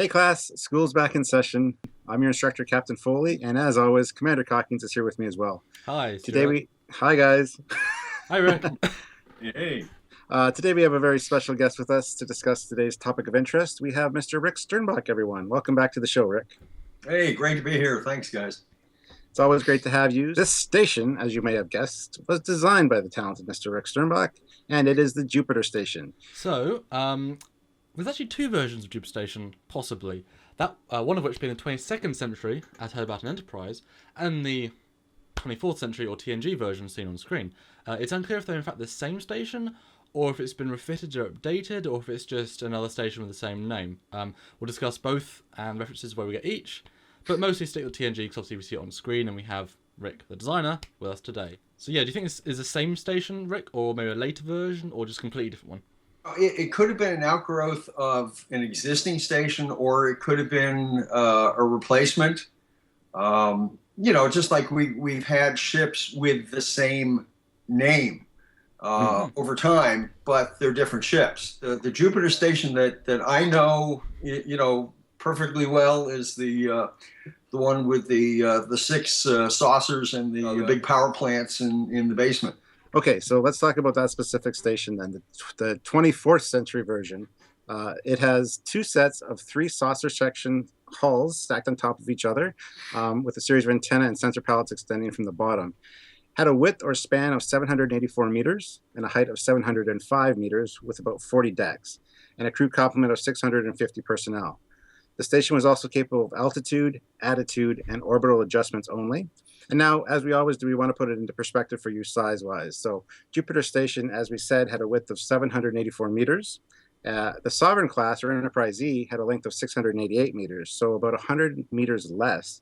Hey class, school's back in session. I'm your instructor, Captain Foley, and as always, Commander Cockings is here with me as well. Hi, Hi guys. Hi, Rick. Hey. Today we have a very special guest with us to discuss today's topic of interest. We have Mr. Rick Sternbach, everyone. Welcome back to the show, Rick. Hey, great to be here. Thanks, guys. It's always great to have you. This station, as you may have guessed, was designed by the talented Mr. Rick Sternbach, and it is the Jupiter Station. So, there's actually two versions of Jupiter Station, possibly. That one of which being the 22nd century, as heard about in Enterprise, and the 24th century or TNG version seen on screen. It's unclear if they're in fact the same station, or if it's been refitted or updated, or if it's just another station with the same name. We'll discuss both and references where we get each, but mostly stick with TNG because obviously we see it on screen and we have Rick, the designer, with us today. So yeah, do you think this is the same station, Rick, or maybe a later version, or just a completely different one? It could have been an outgrowth of an existing station, or it could have been a replacement. Just like we've had ships with the same name over time, but they're different ships. The Jupiter Station that I know, perfectly well is the one with the six saucers and the big power plants in the basement. Okay, so let's talk about that specific station then, the 24th century version. It has two sets of three saucer section hulls stacked on top of each other with a series of antenna and sensor pallets extending from the bottom. Had a width or span of 784 meters and a height of 705 meters with about 40 decks and a crew complement of 650 personnel. The station was also capable of altitude, attitude, and orbital adjustments only. And now, as we always do, we want to put it into perspective for you size-wise. So Jupiter Station, as we said, had a width of 784 meters. The Sovereign class, or Enterprise E, had a length of 688 meters, so about 100 meters less.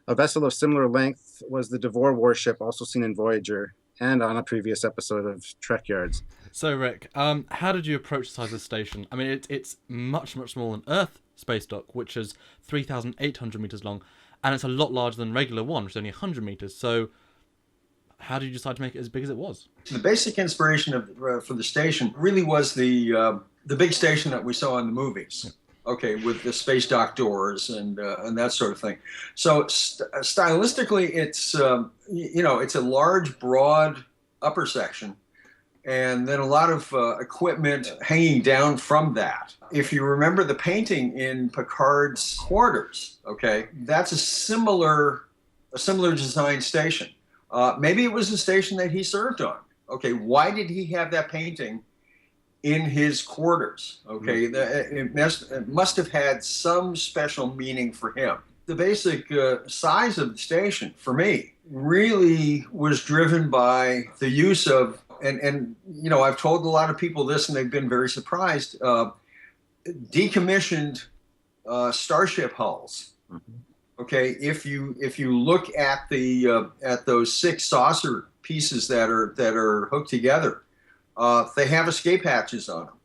A vessel of similar length was the Devore warship, also seen in Voyager, and on a previous episode of Trekyards. So, Rick, how did you approach the size of the station? I mean, it's much, much smaller than Earth Space Dock, which is 3,800 meters long, and it's a lot larger than regular one, which is only 100 meters. So, how did you decide to make it as big as it was? The basic inspiration for the station really was the big station that we saw in the movies. Yeah. Okay, with the space dock doors and that sort of thing. So stylistically, it's it's a large, broad upper section, and then a lot of equipment hanging down from that. If you remember the painting in Picard's quarters, okay, that's a similar design station. Maybe it was a station that he served on. Okay, why did he have that painting in his quarters? Okay, it must have had some special meaning for him. The basic size of the station, for me, really was driven by the use of, and I've told a lot of people this and they've been very surprised, decommissioned starship hulls. Okay, if you look at those six saucer pieces that are hooked together, they have escape hatches on them.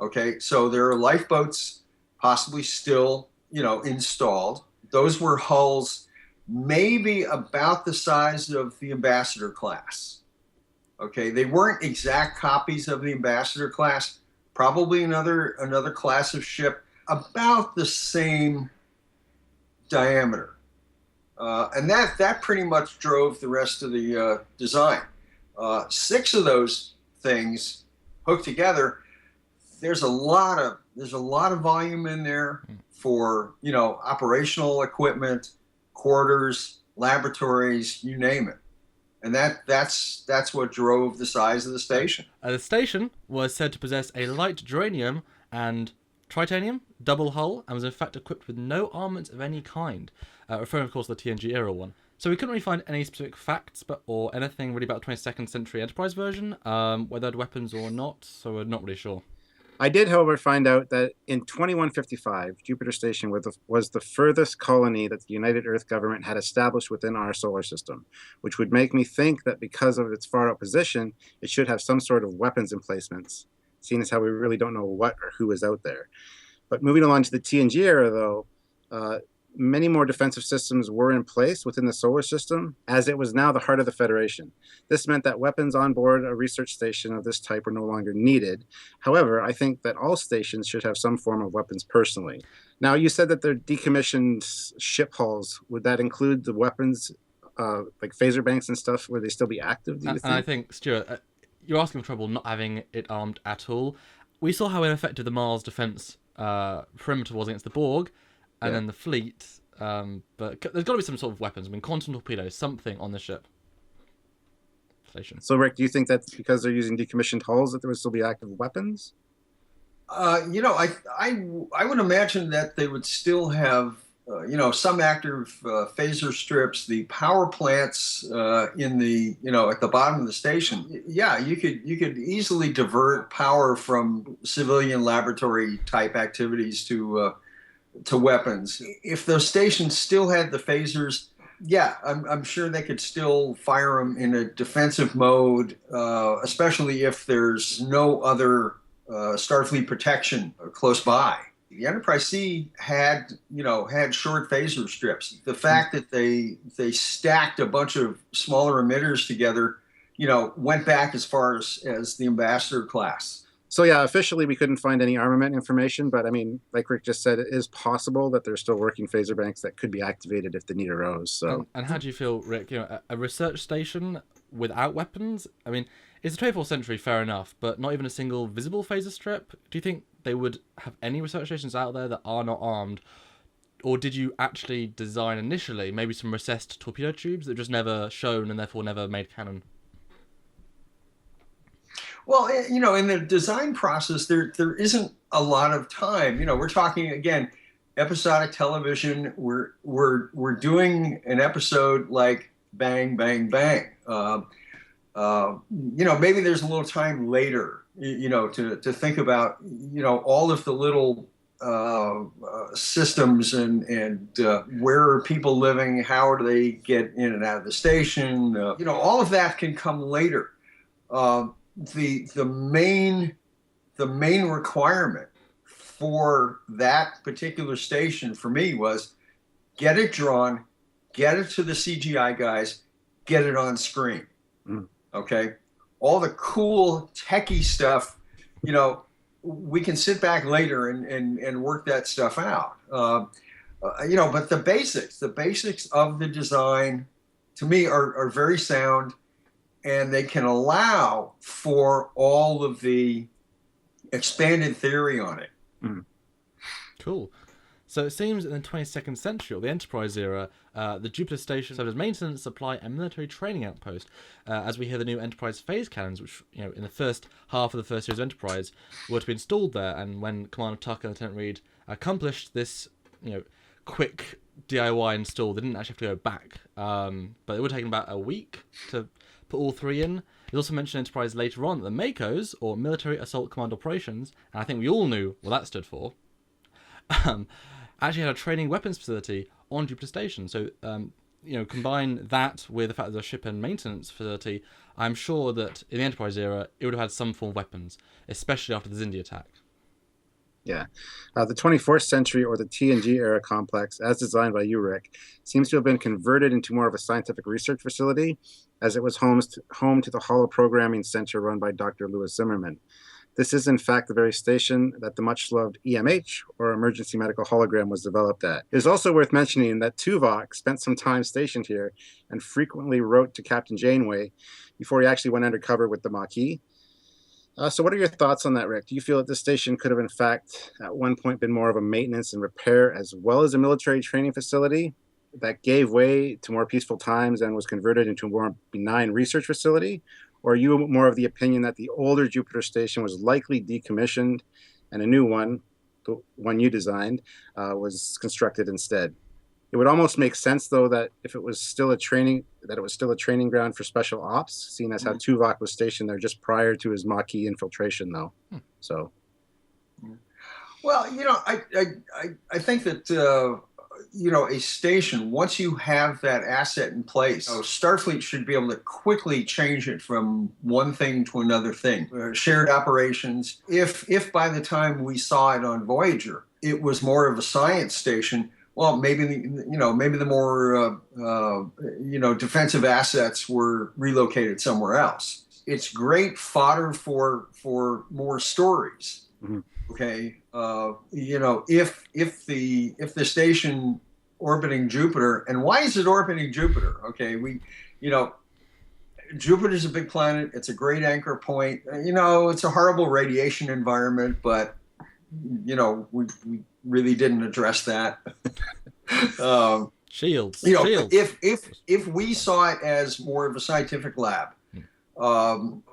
Okay, so there are lifeboats possibly still, installed. Those were hulls maybe about the size of the Ambassador class. Okay, they weren't exact copies of the Ambassador class. Probably another class of ship about the same diameter, and that pretty much drove the rest of the design. Six of those things hooked together, there's a lot of volume in there for operational equipment, quarters, laboratories, you name it, and that's what drove the size of the station. The station was said to possess a light geranium and tritanium double hull and was in fact equipped with no armament of any kind, referring of course to the TNG era one. So we couldn't really find any specific facts or anything really about the 22nd century Enterprise version, whether they had weapons or not, so we're not really sure. I did, however, find out that in 2155, Jupiter Station was the furthest colony that the United Earth government had established within our solar system, which would make me think that because of its far-out position, it should have some sort of weapons emplacements, seeing as how we really don't know what or who is out there. But moving along to the TNG era, though, many more defensive systems were in place within the solar system, as it was now the heart of the Federation. This meant that weapons on board a research station of this type were no longer needed. However, I think that all stations should have some form of weapons personally. Now, you said that they're decommissioned ship hulls. Would that include the weapons, like phaser banks and stuff? Would they still be active, do you think? And I think, Stuart, you're asking for trouble not having it armed at all. We saw how ineffective the Mars defense perimeter was against the Borg, and then the fleet. But there's got to be some sort of weapons. I mean, quantum torpedoes, something on the ship station. So, Rick, do you think that's because they're using decommissioned hulls that there would still be active weapons? You know, I would imagine that they would still have, you know, some active phaser strips, the power plants in the, you know, at the bottom of the station. Yeah, you could easily divert power from civilian laboratory type activities to weapons. If those stations still had the phasers, yeah, I'm sure they could still fire them in a defensive mode, especially if there's no other Starfleet protection close by. The Enterprise C had short phaser strips. The fact that they stacked a bunch of smaller emitters together, you know, went back as far as the Ambassador class. So yeah, officially we couldn't find any armament information, but I mean, like Rick just said, it is possible that there's still working phaser banks that could be activated if the need arose. So. And how do you feel, Rick? You know, a research station without weapons? I mean, it's the 24th century, fair enough, but not even a single visible phaser strip. Do you think they would have any research stations out there that are not armed? Or did you actually design initially maybe some recessed torpedo tubes that just never shown and therefore never made canon? Well, you know, in the design process, there isn't a lot of time. You know, we're talking again, episodic television. We're doing an episode like bang, bang, bang. You know, maybe there's a little time later, you know, to think about, you know, all of the little systems and where are people living, how do they get in and out of the station. You know, all of that can come later. The main requirement for that particular station for me was get it drawn, get it to the CGI guys, get it on screen. Okay, all the cool techie stuff, you know, we can sit back later and work that stuff out. You know, but the basics of the design to me are very sound. And they can allow for all of the expanded theory on it. Cool. So it seems in the 22nd century, or the Enterprise era, the Jupiter station served as maintenance, supply, and military training outpost. As we hear the new Enterprise phase cannons, which, you know, in the first half of the first series of Enterprise, were to be installed there. And when Commander Tucker and Lieutenant Reed accomplished this, you know, quick DIY install, they didn't actually have to go back. But it would have taken about a week to put all three in. There's also mentioned Enterprise later on that the MACOs, or Military Assault Command Operations, and I think we all knew what that stood for, actually had a training weapons facility on Jupiter Station. So, you know, combine that with the fact that there's a ship and maintenance facility, I'm sure that in the Enterprise era, it would have had some form of weapons, especially after the Xindi attack. Yeah. The 24th century, or the TNG era complex, as designed by you, Rick, seems to have been converted into more of a scientific research facility, as it was home to the Holo Programming Center run by Dr. Louis Zimmerman. This is, in fact, the very station that the much-loved EMH, or Emergency Medical Hologram, was developed at. It is also worth mentioning that Tuvok spent some time stationed here and frequently wrote to Captain Janeway before he actually went undercover with the Maquis. So what are your thoughts on that, Rick? Do you feel that this station could have, in fact, at one point been more of a maintenance and repair as well as a military training facility that gave way to more peaceful times and was converted into a more benign research facility? Or are you more of the opinion that the older Jupiter station was likely decommissioned and a new one, the one you designed, was constructed instead? It would almost make sense, though, that if it was still a training ground for special ops, seeing as how Tuvok was stationed there just prior to his Maquis infiltration, though. So, well, you know, I think that you know, a station, once you have that asset in place, Starfleet should be able to quickly change it from one thing to another thing. Shared operations. If by the time we saw it on Voyager, it was more of a science station, well, maybe the more defensive assets were relocated somewhere else. It's great fodder for more stories. Mm-hmm. Okay, if the station orbiting Jupiter, and why is it orbiting Jupiter? Okay, Jupiter's a big planet. It's a great anchor point. It's a horrible radiation environment, but we really didn't address that. Shields. If we saw it as more of a scientific lab,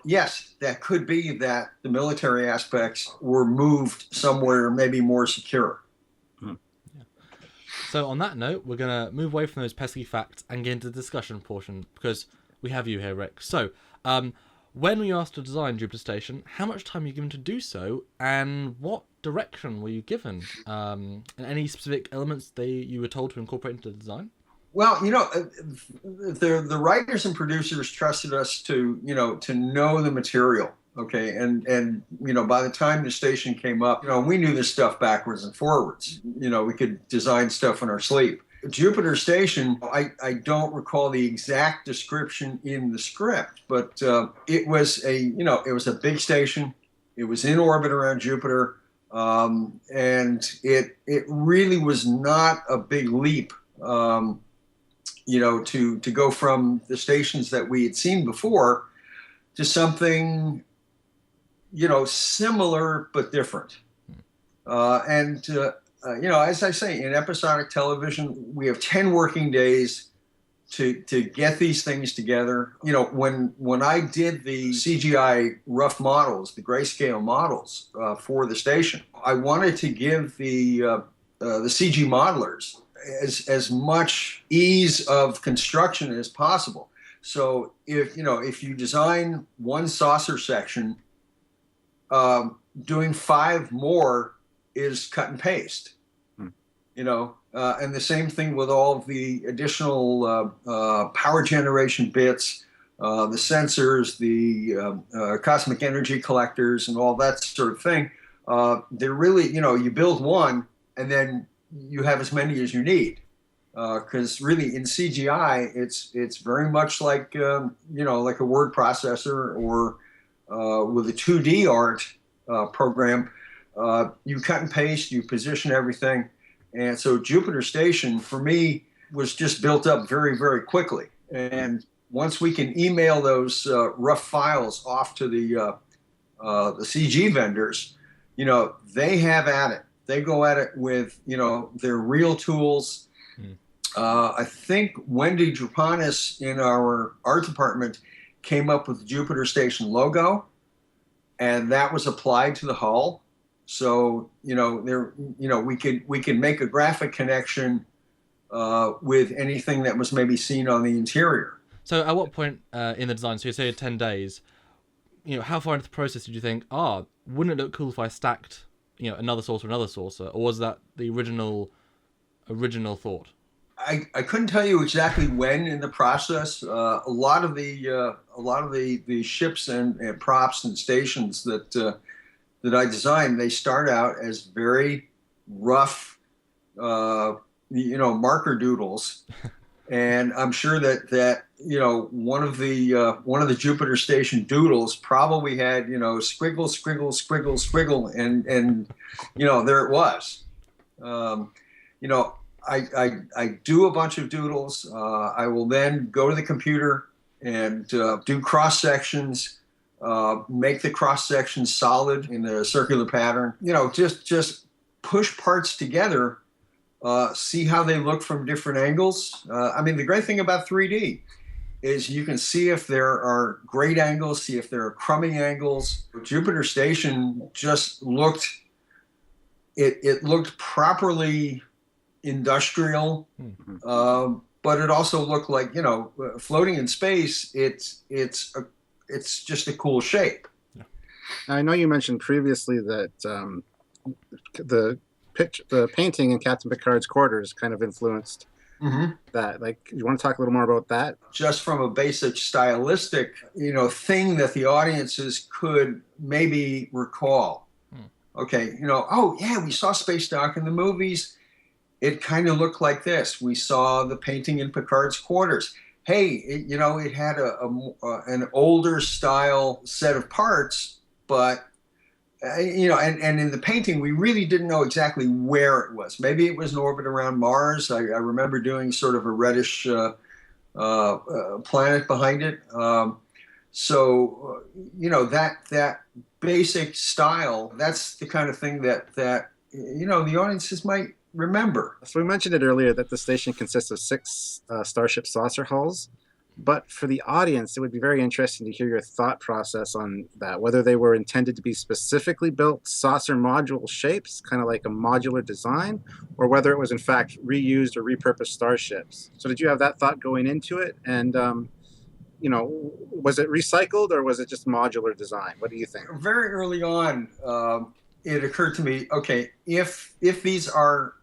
yes, that could be that the military aspects were moved somewhere maybe more secure. Yeah. So on that note, we're going to move away from those pesky facts and get into the discussion portion, because we have you here, Rick. So, when were you asked to design Jupiter Station? How much time were you given to do so? And what direction were you given? And any specific elements you were told to incorporate into the design? Well, the writers and producers trusted us to know the material. Okay, and by the time the station came up, we knew this stuff backwards and forwards. We could design stuff in our sleep. Jupiter Station, I don't recall the exact description in the script, but it was a big station. It was in orbit around Jupiter, and it really was not a big leap. To go from the stations that we had seen before to something, similar but different. As I say, in episodic television, we have 10 working days to get these things together. When I did the CGI rough models, the grayscale models for the station, I wanted to give the CG modelers as much ease of construction as possible. So if you design one saucer section, doing 5 more is cut and paste. And the same thing with all of the additional power generation bits, the sensors, the cosmic energy collectors, and all that sort of thing. They're really, you build one and then you have as many as you need, because really in CGI it's very much like like a word processor or with a 2D art program. You cut and paste, you position everything, and so Jupiter Station for me was just built up very, very quickly. And once we can email those rough files off to the CG vendors, they have at it. They go at it with, their real tools. I think Wendy Drapanis in our art department came up with the Jupiter Station logo, and that was applied to the hull. So, we could make a graphic connection with anything that was maybe seen on the interior. So at what point in the design, so you say 10 days, how far into the process did you think, wouldn't it look cool if I stacked another saucer, or was that the original thought? I couldn't tell you exactly when in the process. A lot of the ships and props and stations that I designed, they start out as very rough, marker doodles, and I'm sure that one of the Jupiter Station doodles probably had squiggle, squiggle, squiggle, squiggle, and there it was. I do a bunch of doodles. I will then go to the computer and do cross sections, make the cross sections solid in a circular pattern. Just push parts together, see how they look from different angles. The great thing about 3D is you can see if there are great angles, see if there are crumbing angles. Jupiter Station just looked properly industrial, but it also looked like floating in space. It's just a cool shape. Yeah. I know you mentioned previously that the painting in Captain Picard's quarters kind of influenced that. Like, you want to talk a little more about that? Just from a basic stylistic thing that the audiences could maybe recall. Okay, oh yeah, we saw Space Dock in the movies. it kind of looked like this. We saw the painting in Picard's quarters. Hey, it had an older style set of parts, but and in the painting, we really didn't know exactly where it was. Maybe it was an orbit around Mars. I remember doing sort of a reddish planet behind it. That basic style, that's the kind of thing that the audiences might remember. So we mentioned it earlier that the station consists of 6 Starship saucer hulls. But for the audience, it would be very interesting to hear your thought process on that, whether they were intended to be specifically built saucer module shapes, kind of like a modular design, or whether it was in fact reused or repurposed starships. So did you have that thought going into it? And, was it recycled or was it just modular design? What do you think? Very early on, it occurred to me, okay, if these are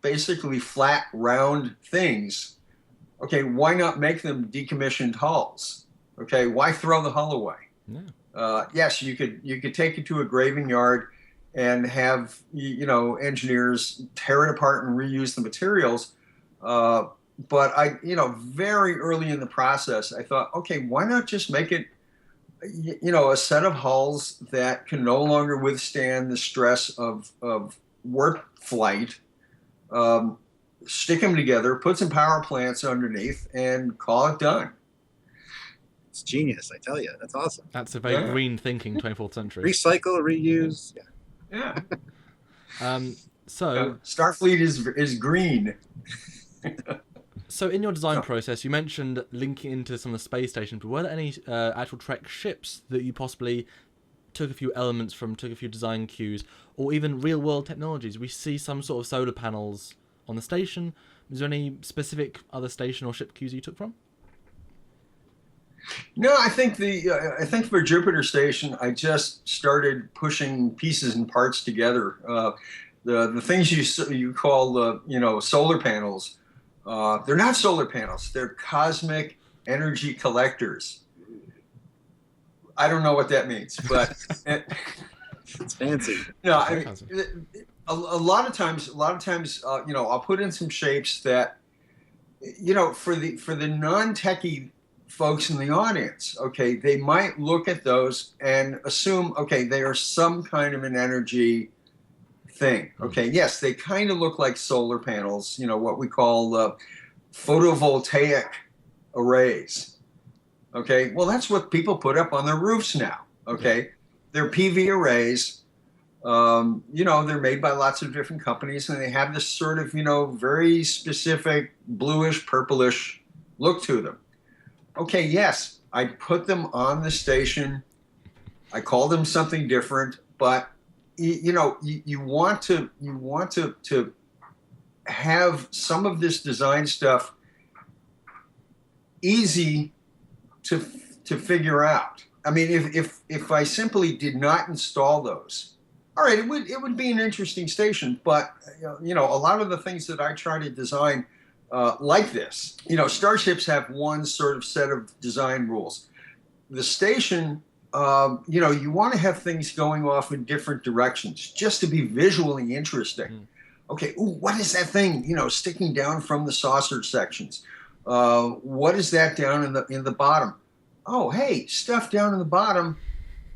basically flat, round things, okay, why not make them decommissioned hulls? Okay, why throw the hull away? Yeah. Yes, you could take it to a graving yard and have engineers tear it apart and reuse the materials. But very early in the process, I thought, okay, why not just make it, a set of hulls that can no longer withstand the stress of warp flight. Stick them together, put some power plants underneath, and call it done. It's genius, I tell you. That's awesome. That's a very green thinking 24th century. Recycle, reuse. Yeah. So Starfleet is green. So in your design process, you mentioned linking into some of the space stations, but were there any actual Trek ships that you possibly took a few elements from, took a few design cues, or even real-world technologies? We see some sort of solar panels on the station. Is there any specific other station or ship cues you took from? No, I think for Jupiter Station, I just started pushing pieces and parts together. The things you call solar panels, they're not solar panels. They're cosmic energy collectors. I don't know what that means, but it's fancy. No, I mean, a lot of times, I'll put in some shapes that, for the non-techie folks in the audience, okay, they might look at those and assume, okay, they are some kind of an energy thing. Okay, yes, they kind of look like solar panels, what we call photovoltaic arrays. Okay, well, that's what people put up on their roofs now. Okay, they're PV arrays. They're made by lots of different companies, and they have this sort of, very specific bluish, purplish look to them. Okay, yes, I put them on the station. I call them something different, but you want to have some of this design stuff easy to figure out. I mean, if I simply did not install those, all right, it would be an interesting station, but a lot of the things that I try to design like this, starships have one sort of set of design rules. The station, you want to have things going off in different directions just to be visually interesting. Okay, ooh, what is that thing, sticking down from the saucer sections? What is that down in the bottom? Oh, hey, stuff down in the bottom.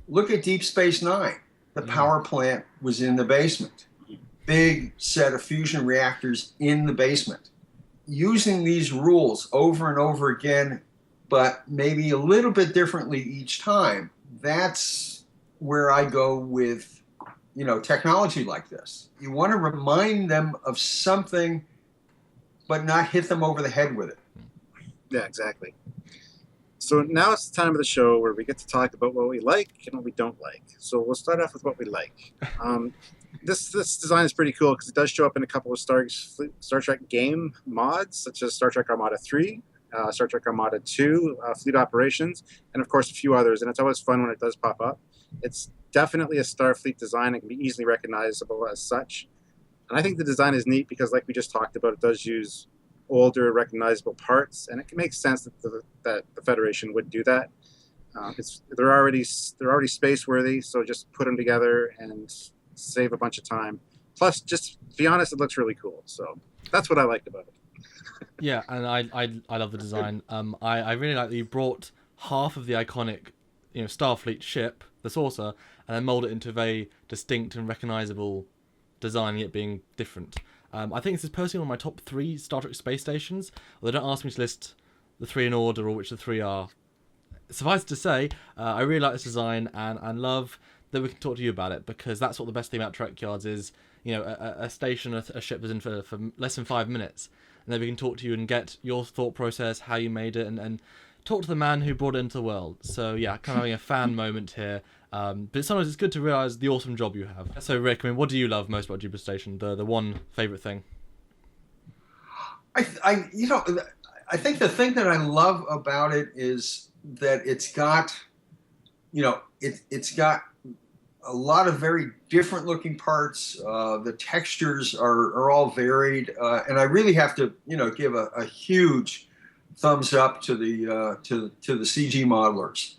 Look at Deep Space Nine. The power plant was in the basement. Big set of fusion reactors in the basement. Using these rules over and over again, but maybe a little bit differently each time, that's where I go with, technology like this. You want to remind them of something, but not hit them over the head with it. Yeah, exactly. So now it's the time of the show where we get to talk about what we like and what we don't like. So we'll start off with what we like. This design is pretty cool because it does show up in a couple of Star Trek game mods, such as Star Trek Armada 3, Star Trek Armada 2, Fleet Operations, and of course a few others. And it's always fun when it does pop up. It's definitely a Starfleet design and can be easily recognizable as such. And I think the design is neat because, like we just talked about, it does use older recognizable parts, and it can make sense that the Federation would do that. They're already space worthy, so just put them together and save a bunch of time. Plus, just to be honest, it looks really cool. So that's what I liked about it. Yeah, and I love the design. I really like that you brought half of the iconic, Starfleet ship, the saucer, and then molded it into a very distinct and recognizable design, yet being different. I think this is personally one of my top 3 Star Trek space stations. Although don't ask me to list the 3 in order or which the 3 are. Suffice to say, I really like this design and love that we can talk to you about it, because that's what the best thing about Trekyards is. A station, a ship is in for less than 5 minutes. And then we can talk to you and get your thought process, how you made it, and talk to the man who brought it into the world. So yeah, kind of having a fan moment here. But sometimes it's good to realise the awesome job you have. So Rick, what do you love most about Jupiter Station? The one favourite thing? I think the thing that I love about it is that it's got, it's got a lot of very different looking parts. The textures are all varied, and I really have to give a huge thumbs up to the CG modelers.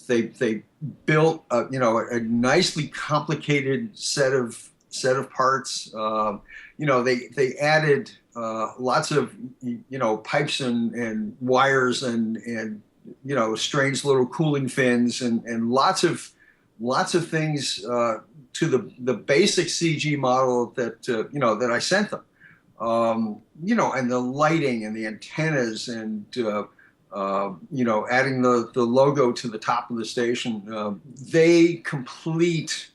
They built a nicely complicated set of parts. They added lots of pipes and wires and strange little cooling fins and lots of things to the basic CG model that I sent them. And the lighting and the antennas and adding the logo to the top of the station, they complete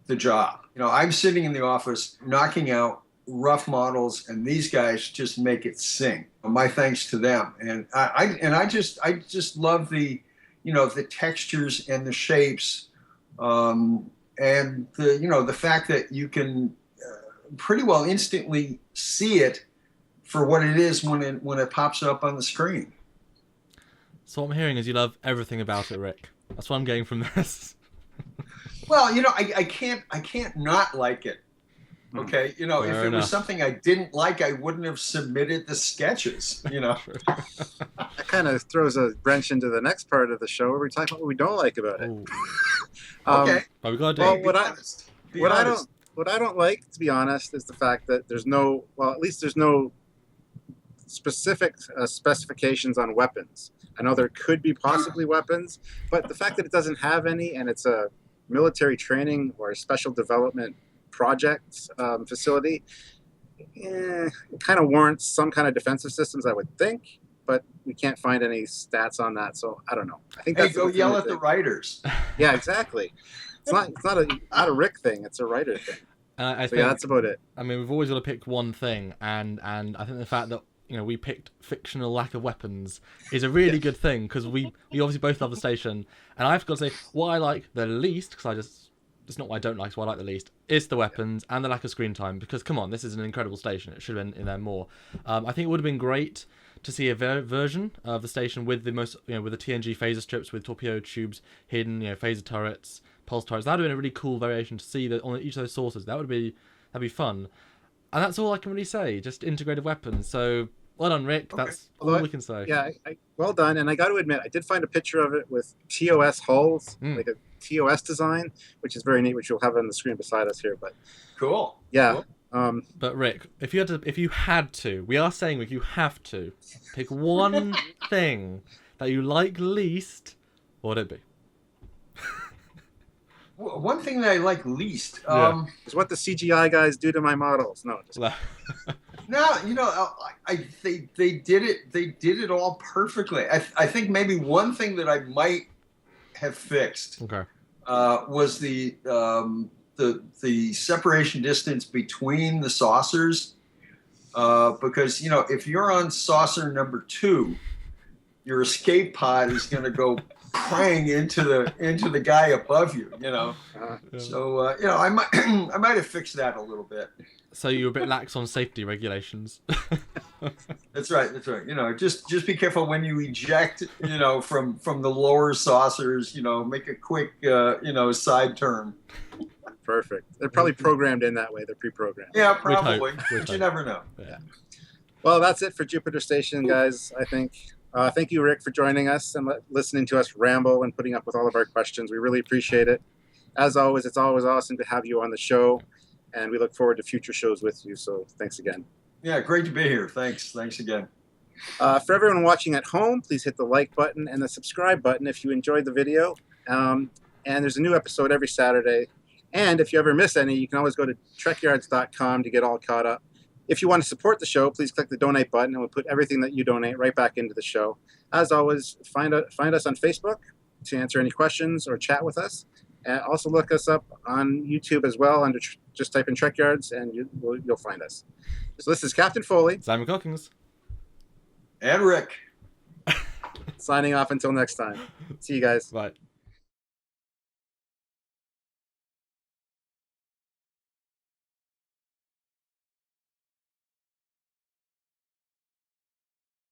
the job. I'm sitting in the office knocking out rough models, and these guys just make it sing. My thanks to them. And I just love the textures and the shapes. And the fact that you can pretty well instantly see it for what it is when it pops up on the screen. So what I'm hearing is you love everything about it, Rick. That's what I'm getting from this. Well, I can't not like it. Okay, if it was something I didn't like, I wouldn't have submitted the sketches. That kind of throws a wrench into the next part of the show where we talk about what we don't like about it. Okay. But we got well, what I don't like, to be honest, is the fact that there's no specific specifications on weapons. I know there could be possibly weapons, but the fact that it doesn't have any, and it's a military training or a special development project facility, it kind of warrants some kind of defensive systems, I would think, but we can't find any stats on that, so I don't know. I think that's go yell at the writers. Yeah, exactly. It's not a Rick thing; it's a writer thing. I think, yeah, that's about it. I mean, we've always got to pick one thing, and I think the fact that we picked fictional lack of weapons is a really good thing, because we obviously both love the station, and I've got to say what I like the least, because it's not what I don't like, it's what I like the least, is the weapons and the lack of screen time, because come on, this is an incredible station, it should have been in there more. I think it would have been great to see a version of the station with the most, with the TNG phaser strips with torpedo tubes hidden, phaser turrets, pulse turrets. That would have been a really cool variation to see that on each of those sources. That'd be fun. And that's all I can really say, just integrated weapons. So well done, Rick. Okay. That's all we can say. Yeah, well done. And I got to admit, I did find a picture of it with TOS hulls, like a TOS design, which is very neat, which you'll have on the screen beside us here. But cool. Yeah. Cool. But Rick, if you had to, we are saying if you have to pick one thing that you like least, what would it be? One thing that I like least is what the CGI guys do to my models. No, just no, they did it. They did it all perfectly. I think maybe one thing that I might have fixed was the separation distance between the saucers, because if you're on saucer number 2, your escape pod is going to go praying into the guy above you, So I might have fixed that a little bit. So you're a bit lax on safety regulations. That's right. Just be careful when you eject, from the lower saucers. Make a quick, side turn. Perfect. They're probably programmed in that way. They're pre-programmed. Yeah, probably. But you never know. Yeah. Well, that's it for Jupiter Station, guys. I think. Thank you, Rick, for joining us and listening to us ramble and putting up with all of our questions. We really appreciate it. As always, it's always awesome to have you on the show. and we look forward to future shows with you. So thanks again. Yeah, great to be here. Thanks again. For everyone watching at home, please hit the like button and the subscribe button if you enjoyed the video. And there's a new episode every Saturday. And if you ever miss any, you can always go to Trekyards.com to get all caught up. If you want to support the show, please click the donate button and we'll put everything that you donate right back into the show. As always, find us on Facebook to answer any questions or chat with us. And also look us up on YouTube as well. Just type in Trekyards and you'll find us. So this is Captain Foley. Simon Cockings. And Rick. Signing off until next time. See you guys. Bye.